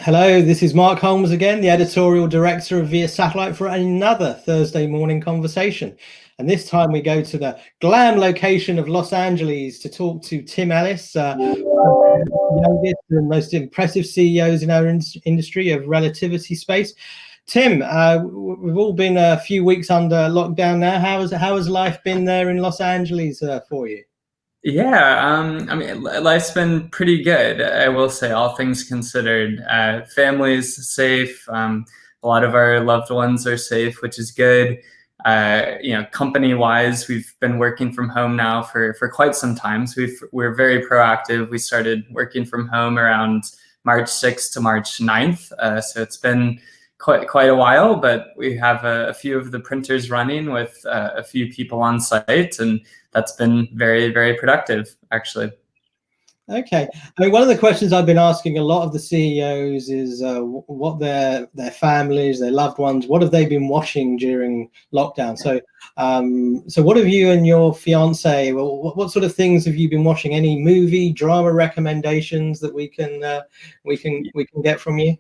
Hello, this is Mark Holmes again, the editorial director of Via Satellite, for another Thursday morning conversation. And this time we go to the glam location of Los Angeles to talk to Tim Ellis, one of the youngest and most impressive CEOs in our industry of relativity space. Tim, we've all been a few weeks under lockdown now. How has life been there in Los Angeles for you? Yeah, I mean, life's been pretty good, I will say, all things considered. Family's safe. A lot of our loved ones are safe, which is good. Company-wise, we've been working from home now for quite some time. So we're very proactive. We started working from home around March 6th to March 9th. So it's been quite a while, but we have a few of the printers running with a few people on site, and that's been very, very productive, actually. Okay. I mean, one of the questions I've been asking a lot of the CEOs is what their families, their loved ones, what have they been watching during lockdown? So what have you and your fiance? Well, what sort of things have you been watching? Any movie, drama recommendations that we can get from you?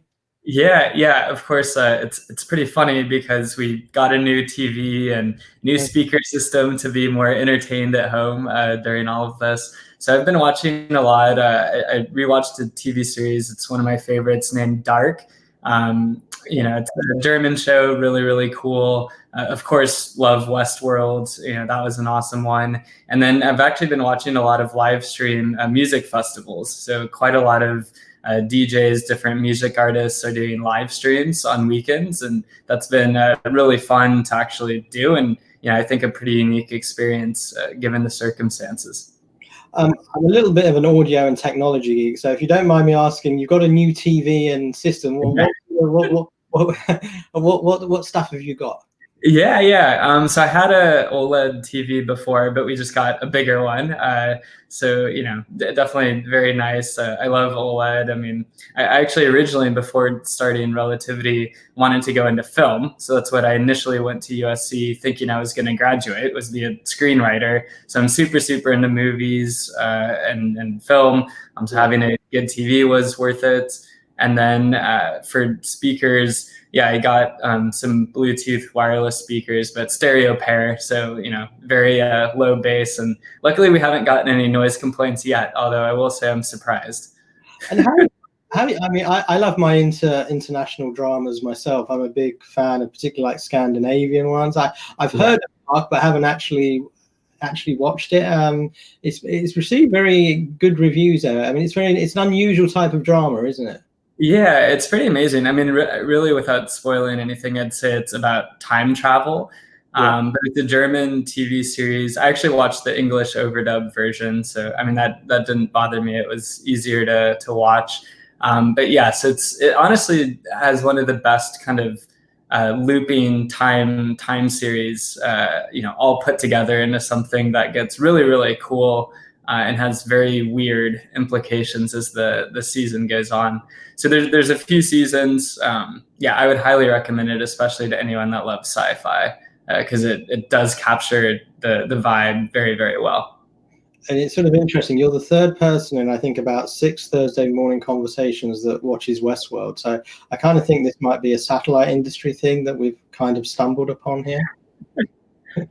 Yeah, of course. It's pretty funny because we got a new TV and new speaker system to be more entertained at home during all of this. So I've been watching a lot. I rewatched a TV series. It's one of my favorites, named Dark. It's a German show, really, really cool. Of course, love Westworld. That was an awesome one. And then I've actually been watching a lot of live stream music festivals. So quite a lot of DJs, different music artists are doing live streams on weekends, and that's been really fun to actually do. And I think a pretty unique experience given the circumstances. I'm a little bit of an audio and technology geek, so if you don't mind me asking, you've got a new TV and system. Well, what stuff have you got? Yeah. So I had a OLED TV before, but we just got a bigger one. Definitely very nice. I love OLED. I mean, I actually originally, before starting Relativity, wanted to go into film. So that's what I initially went to USC thinking I was going to graduate, was be a screenwriter. So I'm super, super into movies and film. So having a good TV was worth it. And then for speakers, yeah, I got some Bluetooth wireless speakers, but stereo pair, so very low bass. And luckily, we haven't gotten any noise complaints yet. Although I will say I'm surprised. And I mean, I love my international dramas myself. I'm a big fan of particularly like Scandinavian ones. I've heard of it, but haven't actually watched it. It's received very good reviews. I mean, it's an unusual type of drama, isn't it? Yeah, it's pretty amazing. I mean, really, without spoiling anything, I'd say it's about time travel. But it's a German TV series. I actually watched the English overdub version, so I mean that didn't bother me. It was easier to watch. But yes, it honestly has one of the best kind of looping time series, all put together into something that gets really, really cool. And has very weird implications as the season goes on. So there's a few seasons. I would highly recommend it, especially to anyone that loves sci-fi, because it does capture the vibe very, very well. And it's sort of interesting. You're the third person in, I think, about 6 Thursday morning conversations that watches Westworld. So I kind of think this might be a satellite industry thing that we've kind of stumbled upon here.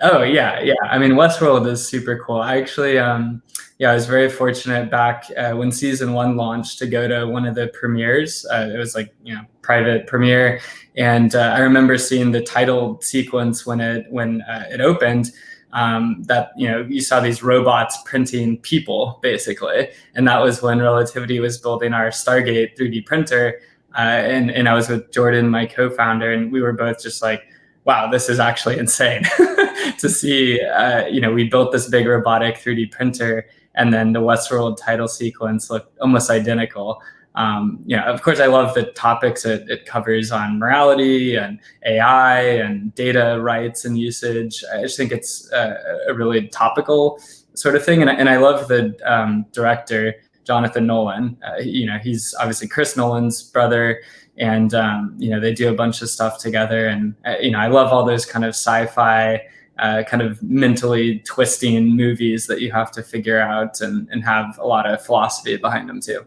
Oh yeah. I mean, Westworld is super cool. I actually, I was very fortunate back when season 1 launched to go to one of the premieres. It was like private premiere, and I remember seeing the title sequence when it opened. That you saw these robots printing people basically, and that was when Relativity was building our Stargate 3D printer, and I was with Jordan, my co-founder, and we were both just like, wow, this is actually insane to see. We built this big robotic 3D printer, and then the Westworld title sequence looked almost identical. Of course, I love the topics it covers on morality and AI and data rights and usage. I just think it's a really topical sort of thing, and I love the director, Jonathan Nolan. He's obviously Chris Nolan's brother, and they do a bunch of stuff together. And I love all those kind of sci-fi, kind of mentally twisting movies that you have to figure out and have a lot of philosophy behind them too.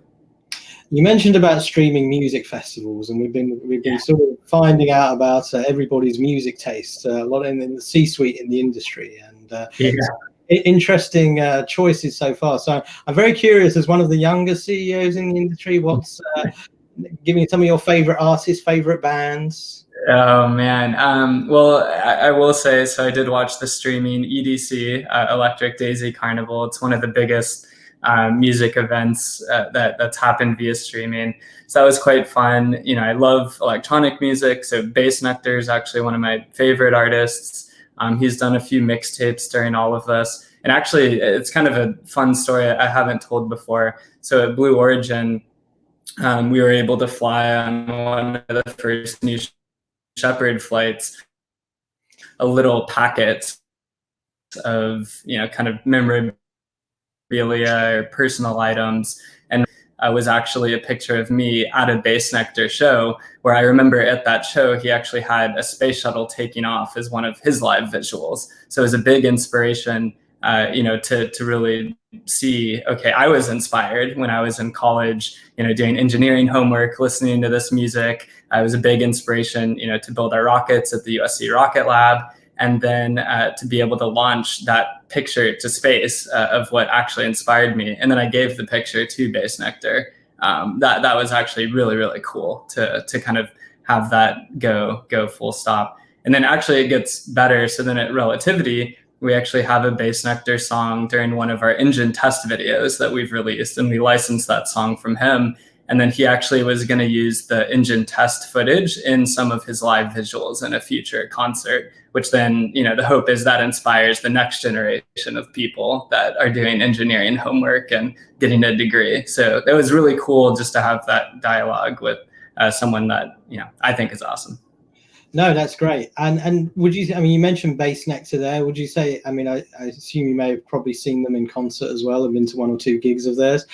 You mentioned about streaming music festivals, and we've been sort of finding out about everybody's music taste, a lot in the C-suite in the industry, and interesting choices so far. So I'm very curious, as one of the younger CEOs in the industry, what's give me some of your favorite artists, favorite bands. Oh man. Well, I will say, so I did watch the streaming EDC, Electric Daisy Carnival. It's one of the biggest music events that's happened via streaming. So that was quite fun. You know, I love electronic music. So Bass Nectar is actually one of my favorite artists. He's done a few mixtapes during all of this. And actually, it's kind of a fun story I haven't told before. So at Blue Origin, we were able to fly on one of the first New Shepard flights a little packet of, you know, kind of memorabilia or personal items, and was actually a picture of me at a Bass Nectar show, where I remember at that show he actually had a space shuttle taking off as one of his live visuals. So it was a big inspiration, you know, to really see, okay, I was inspired when I was in college, you know, doing engineering homework, listening to this music. I was a big inspiration, you know, to build our rockets at the USC Rocket Lab. And then to be able to launch that picture to space of what actually inspired me. And then I gave the picture to Bass Nectar. That was actually really, really cool to kind of have that go full stop. And then actually it gets better. So then at Relativity, we actually have a Bass Nectar song during one of our engine test videos that we've released, and we licensed that song from him. And then he actually was going to use the engine test footage in some of his live visuals in a future concert, which then, you know, the hope is that inspires the next generation of people that are doing engineering homework and getting a degree. So it was really cool just to have that dialogue with someone that, you know, I think is awesome. No, that's great. And would you, I mean, you mentioned Bass Nectar there. Would you say, I mean, I assume you may have probably seen them in concert as well, and been to one or two gigs of theirs.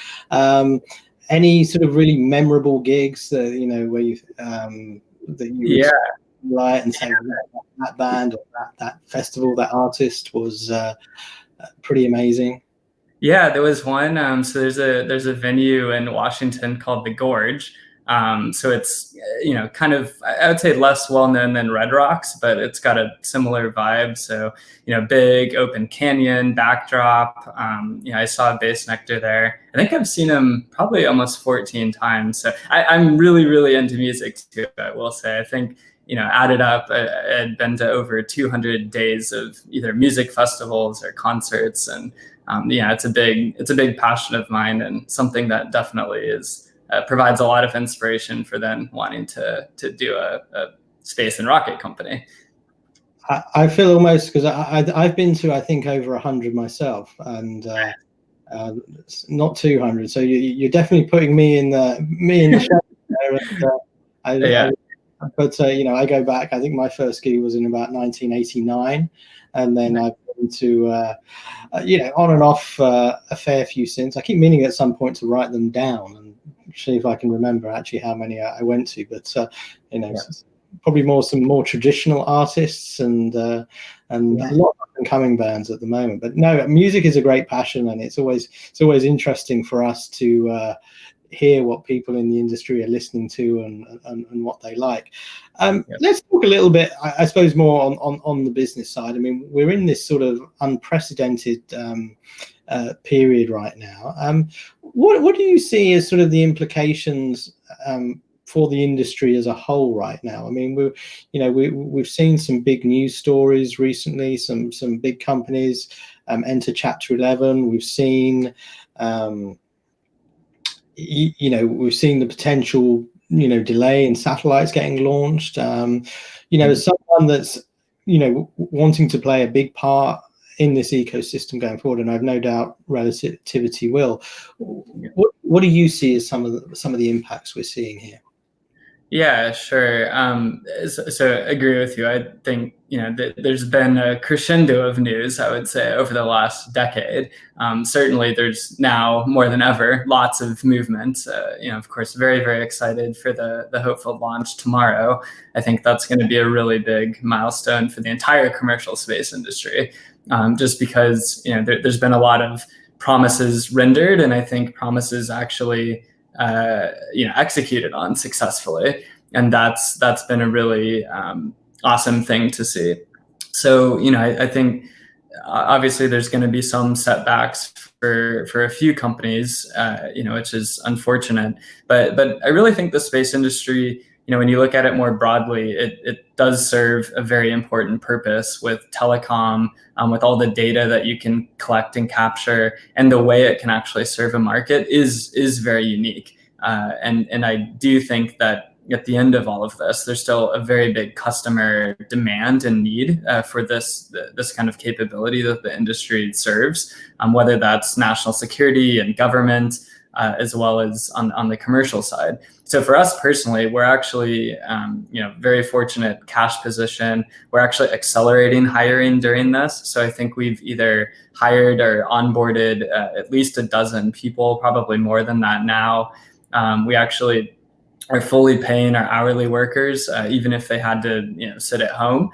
Any sort of really memorable gigs that, you know, where you that you would like and say that band or that festival, that artist was pretty amazing? Yeah, there was one. So there's a venue in Washington called the Gorge. So it's, you know, kind of, I would say less well known than Red Rocks, but it's got a similar vibe. So, you know, big open canyon backdrop. You know, I saw Bass Nectar there. I think I've seen him probably almost 14 times. So I'm really, really into music too, I will say. I think, you know, added up, I had been to over 200 days of either music festivals or concerts. And yeah, it's a big passion of mine, and something that definitely is provides a lot of inspiration for then wanting to do a space and rocket company. I feel almost, because I've been to, I think, over 100 myself, and not 200. So you're definitely putting me in the shadow there. But you know, I go back. I think my first gig was in about 1989, and then I've been to you know, on and off a fair few since. I keep meaning at some point to write them down and see if I can remember actually how many I went to. But you know, probably some more traditional artists and a lot of up-and-coming bands at the moment. But no, music is a great passion, and it's always interesting for us to hear what people in the industry are listening to and what they like. Let's talk a little bit, I suppose, more on the business side. I mean, we're in this sort of unprecedented period right now. What do you see as sort of the implications for the industry as a whole right now? I mean, we've seen some big news stories recently, some big companies enter Chapter 11. We've seen you know, we've seen the potential, you know, delay in satellites getting launched. You know, as someone that's, you know, wanting to play a big part in this ecosystem going forward, and I've no doubt Relativity will. What do you see as some of the impacts we're seeing here? Yeah, sure. So I agree with you. I think, you know, there's been a crescendo of news, I would say, over the last decade. Certainly there's now more than ever lots of movement. You know, of course, very, very excited for the hopeful launch tomorrow. I think that's going to be a really big milestone for the entire commercial space industry, just because, you know, there's been a lot of promises rendered, and I think promises actually executed on successfully, and that's been a really awesome thing to see. So I think obviously there's going to be some setbacks for a few companies, which is unfortunate. But I really think the space industry, when you look at it more broadly, it does serve a very important purpose with telecom, with all the data that you can collect and capture, and the way it can actually serve a market is very unique. And I do think that at the end of all of this, there's still a very big customer demand and need for this kind of capability that the industry serves, whether that's national security and government, as well as on the commercial side. So for us personally, we're actually very fortunate cash position. We're actually accelerating hiring during this. So I think we've either hired or onboarded at least a dozen people, probably more than that now. We actually are fully paying our hourly workers, even if they had to, sit at home.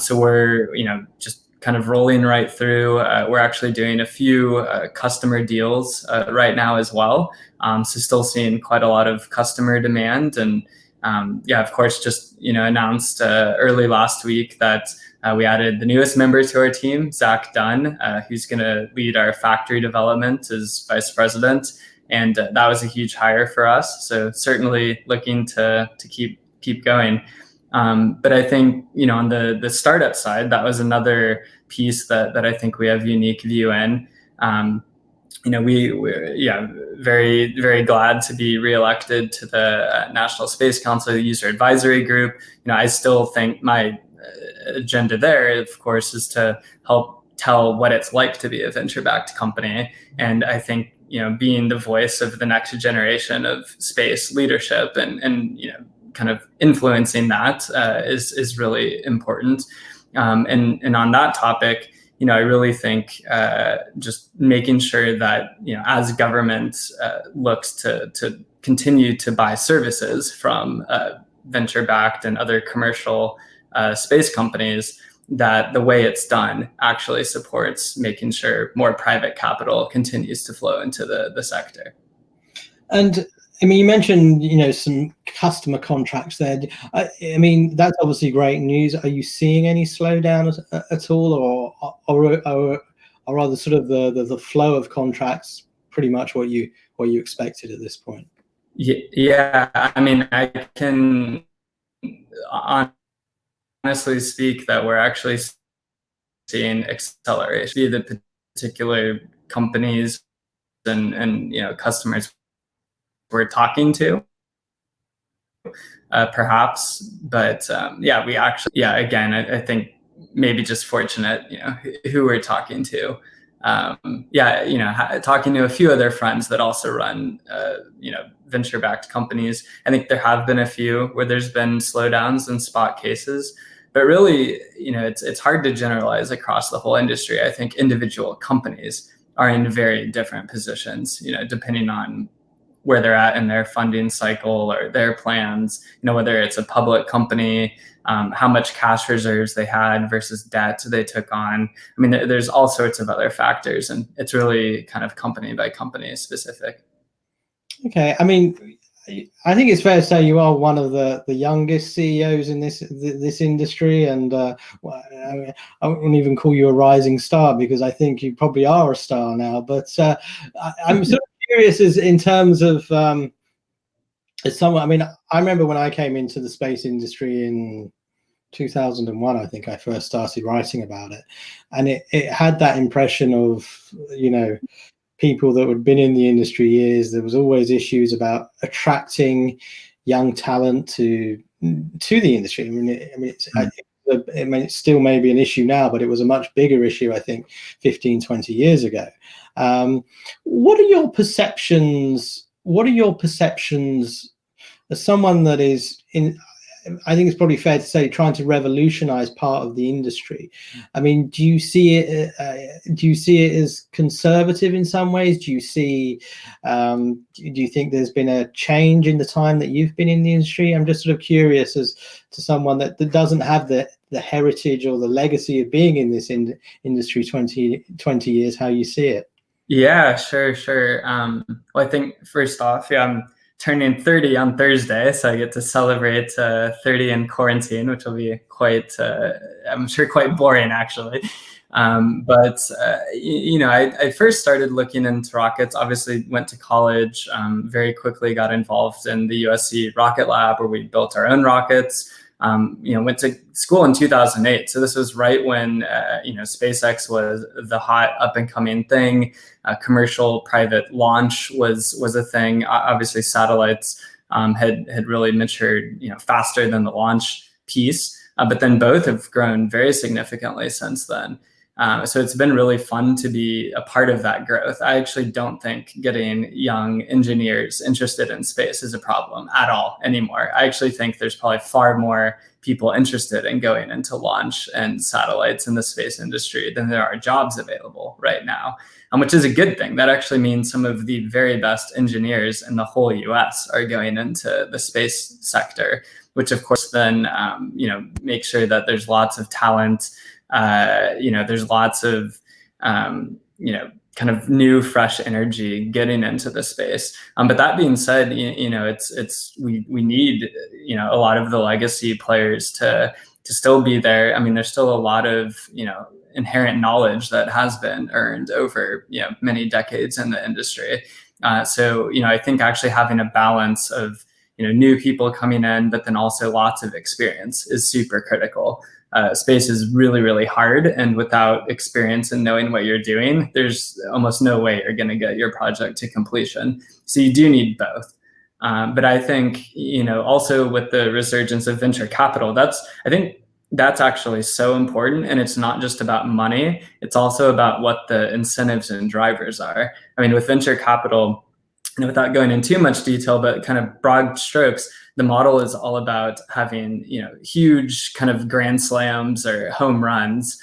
So we're, just kind of rolling right through. We're actually doing a few customer deals right now as well. So still seeing quite a lot of customer demand. And of course, just, announced early last week that we added the newest member to our team, Zach Dunn, who's going to lead our factory development as vice president. And that was a huge hire for us. So certainly looking to keep going. But I think, on the startup side, that was another piece that I think we have unique view in. We're very, very glad to be reelected to the National Space Council User Advisory Group. I still think my agenda there, of course, is to help tell what it's like to be a venture-backed company. And I think, being the voice of the next generation of space leadership and kind of influencing that is really important. And on that topic, I really think just making sure that, as government looks to continue to buy services from venture-backed and other commercial space companies, that the way it's done actually supports making sure more private capital continues to flow into the sector. And I mean, you mentioned, some customer contracts there. I mean, that's obviously great news. Are you seeing any slowdown at all, or rather sort of the flow of contracts pretty much what you expected at this point? Yeah, I mean, I can honestly speak that we're actually seeing acceleration via the particular companies and customers we're talking to, perhaps. But we actually, again, I think maybe just fortunate, who we're talking to. Talking to a few other friends that also run, venture-backed companies. I think there have been a few where there's been slowdowns in spot cases, but really, it's hard to generalize across the whole industry. I think individual companies are in very different positions, depending on where they're at in their funding cycle or their plans, whether it's a public company, how much cash reserves they had versus debt they took on. I mean, there's all sorts of other factors, and it's really kind of company by company specific. Okay. I mean, I think it's fair to say you are one of the youngest CEOs in this industry, and I wouldn't even call you a rising star because I think you probably are a star now. But I'm sort of curious as in terms of as someone. I mean, I remember when I came into the space industry in 2001. I think I first started writing about it, and it had that impression of people that had been in the industry years. There was always issues about attracting young talent to the industry. It still may be an issue now, but it was a much bigger issue, I think, 15, 20 years ago. What are your perceptions? As someone that is in, I think it's probably fair to say, trying to revolutionize part of the industry. I mean, do you see it as conservative in some ways? Do you think there's been a change in the time that you've been in the industry? I'm just sort of curious as to someone that doesn't have the heritage or the legacy of being in this industry 20 years, how you see it. Yeah, sure. Well, I think first off, yeah, I'm turning 30 on Thursday, so I get to celebrate 30 in quarantine, which will be quite, I'm sure, quite boring actually. But I first started looking into rockets. Obviously, went to college. Very quickly got involved in the USC Rocket Lab, where we built our own rockets. Went to school in 2008. So this was right when, SpaceX was the hot up and coming thing. Commercial private launch was a thing. Obviously, satellites had really matured, faster than the launch piece. But then both have grown very significantly since then. So it's been really fun to be a part of that growth. I actually don't think getting young engineers interested in space is a problem at all anymore. I actually think there's probably far more people interested in going into launch and satellites in the space industry than there are jobs available right now, which is a good thing. That actually means some of the very best engineers in the whole US are going into the space sector, which of course then make sure that there's lots of talent. There's lots of kind of new, fresh energy getting into the space. But that being said, we need a lot of the legacy players to still be there. I mean, there's still a lot of inherent knowledge that has been earned over many decades in the industry. So I think actually having a balance of new people coming in, but then also lots of experience is super critical. Space is really, really hard. And without experience and knowing what you're doing, there's almost no way you're going to get your project to completion. So you do need both. But I think, also with the resurgence of venture capital, I think that's actually so important. And it's not just about money. It's also about what the incentives and drivers are. I mean, with venture capital, without going into too much detail, but kind of broad strokes, the model is all about having huge kind of grand slams or home runs,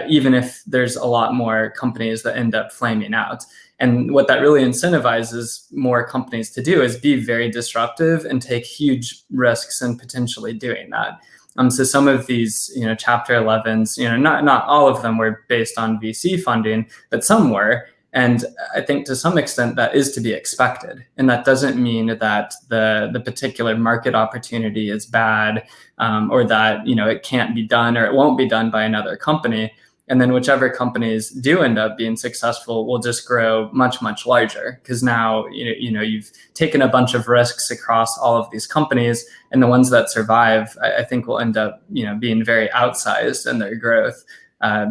even if there's a lot more companies that end up flaming out. And what that really incentivizes more companies to do is be very disruptive and take huge risks in potentially doing that. So some of these, Chapter 11s, not all of them were based on VC funding, but some were. And I think to some extent that is to be expected. And that doesn't mean that the particular market opportunity is bad, or that, it can't be done or it won't be done by another company. And then whichever companies do end up being successful will just grow much, much larger, because now, you've taken a bunch of risks across all of these companies, and the ones that survive, I think will end up, being very outsized in their growth.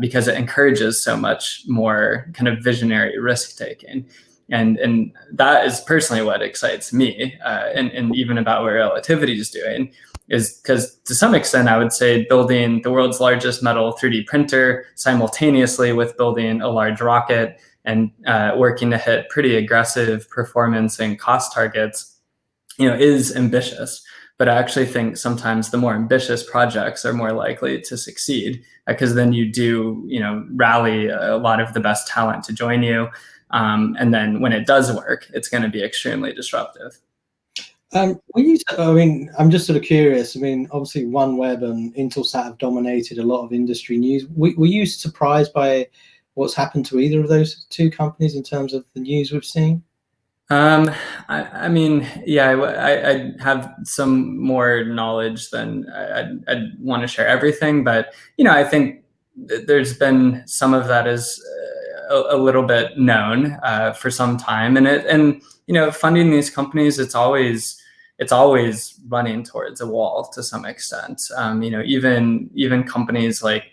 Because it encourages so much more kind of visionary risk taking. And that is personally what excites me, and even about what Relativity is doing, is because to some extent, I would say building the world's largest metal 3D printer simultaneously with building a large rocket and working to hit pretty aggressive performance and cost targets, is ambitious. But I actually think sometimes the more ambitious projects are more likely to succeed, because then you do, rally a lot of the best talent to join you. And then when it does work, it's going to be extremely disruptive. I'm just sort of curious. I mean, obviously OneWeb and Intelsat have dominated a lot of industry news. Were you surprised by what's happened to either of those two companies in terms of the news we've seen? I mean, yeah, I have some more knowledge than I'd want to share everything, but I think there's been some of that is a little bit known for some time, and funding these companies, it's always running towards a wall to some extent. Even companies like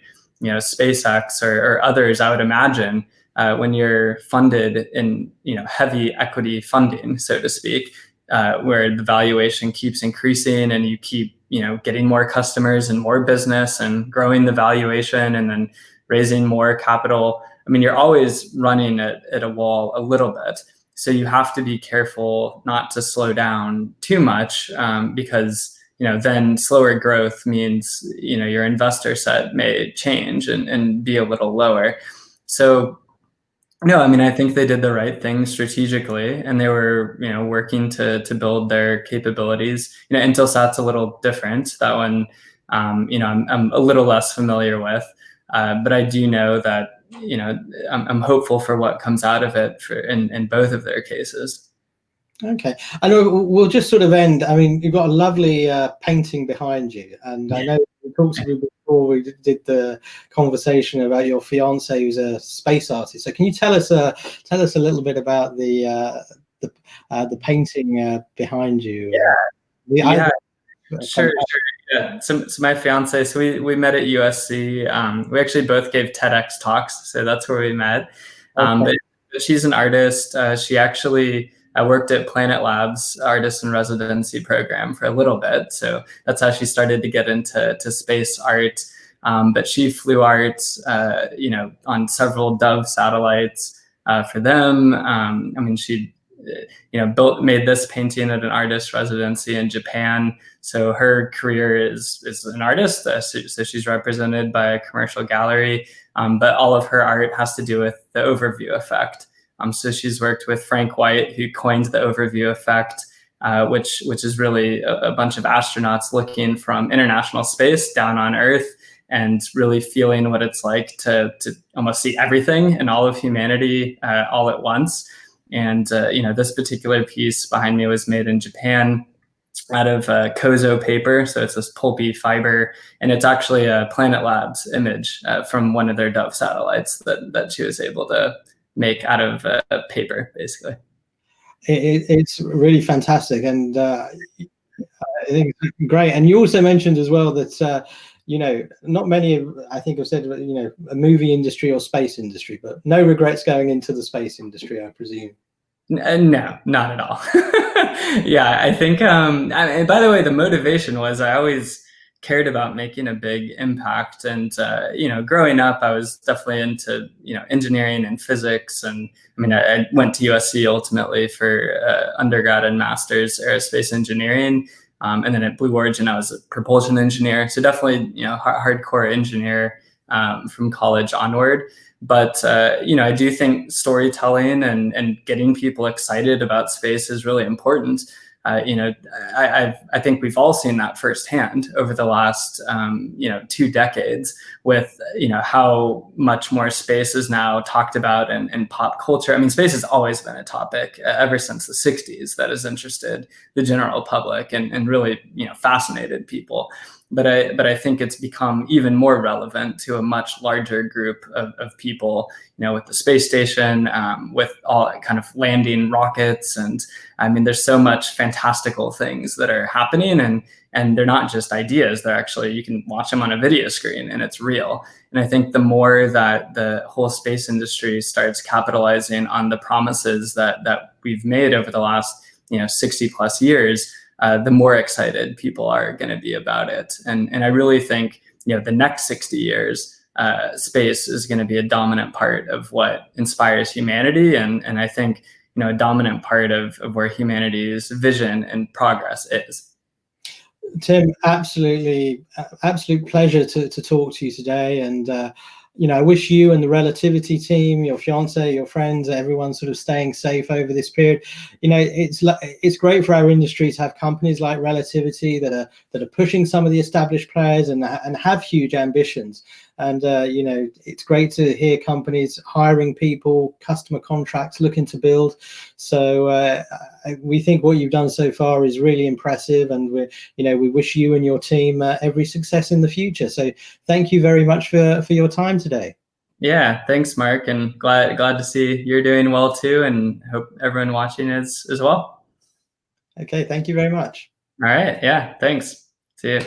SpaceX or others, I would imagine. When you're funded in heavy equity funding, so to speak, where the valuation keeps increasing and you keep getting more customers and more business and growing the valuation and then raising more capital. I mean, you're always running at a wall a little bit. So you have to be careful not to slow down too much, because then slower growth means your investor set may change and be a little lower. So no, I mean, I think they did the right thing strategically, and they were, working to build their capabilities. Intelsat's a little different. That one, I'm a little less familiar with, but I do know that I'm hopeful for what comes out of it in both of their cases. Okay, I know we'll just sort of end. I mean, you've got a lovely painting behind you, and I know we talked to you before we did the conversation about your fiance who's a space artist. So can you tell us a little bit about the painting behind you? Yeah. Sure. Yeah. So my fiance, so we met at USC. We actually both gave TEDx talks, so that's where we met. Okay. But she's an artist. She actually worked at Planet Labs artist in residency program for a little bit. So that's how she started to get into space art. But she flew art, on several Dove satellites for them. I mean, she made this painting at an artist residency in Japan. So her career is an artist. So she's represented by a commercial gallery, but all of her art has to do with the overview effect. So she's worked with Frank White, who coined the overview effect, which is really a bunch of astronauts looking from international space down on Earth and really feeling what it's like to almost see everything and all of humanity all at once. And this particular piece behind me was made in Japan out of kozo paper. So it's this pulpy fiber, and it's actually a Planet Labs image from one of their Dove satellites that she was able to make out of paper, basically. It's really fantastic, and I think it's great. And you also mentioned as well that not many, I think, have said a movie industry or space industry, but no regrets going into the space industry, I presume. No, not at all. Yeah, I think. And by the way, the motivation was I always cared about making a big impact, and growing up, I was definitely into engineering and physics, and I mean, I went to USC ultimately for undergrad and master's aerospace engineering, and then at Blue Origin, I was a propulsion engineer, so definitely hardcore engineer from college onward. But I do think storytelling and getting people excited about space is really important. I think we've all seen that firsthand over the last 2 decades with how much more space is now talked about in pop culture. I mean, space has always been a topic ever since the 60s that has interested the general public and really fascinated people. But I think it's become even more relevant to a much larger group of people, with the space station, with all kind of landing rockets. And I mean, there's so much fantastical things that are happening, and they're not just ideas. They're actually, you can watch them on a video screen and it's real. And I think the more that the whole space industry starts capitalizing on the promises that we've made over the last 60 plus years, the more excited people are going to be about it. And I really think, the next 60 years, space is going to be a dominant part of what inspires humanity. And I think, a dominant part of where humanity's vision and progress is. Tim, absolute pleasure to talk to you today. And, I wish you and the Relativity team, your fiance, your friends, everyone sort of staying safe over this period. It's great for our industry to have companies like Relativity that are pushing some of the established players and have huge ambitions. And, it's great to hear companies hiring people, customer contracts, looking to build. So we think what you've done so far is really impressive, and we wish you and your team every success in the future. So thank you very much for your time today. Yeah, thanks, Mark, and glad to see you're doing well too, and hope everyone watching is as well. Okay, thank you very much. All right, yeah, thanks. See you.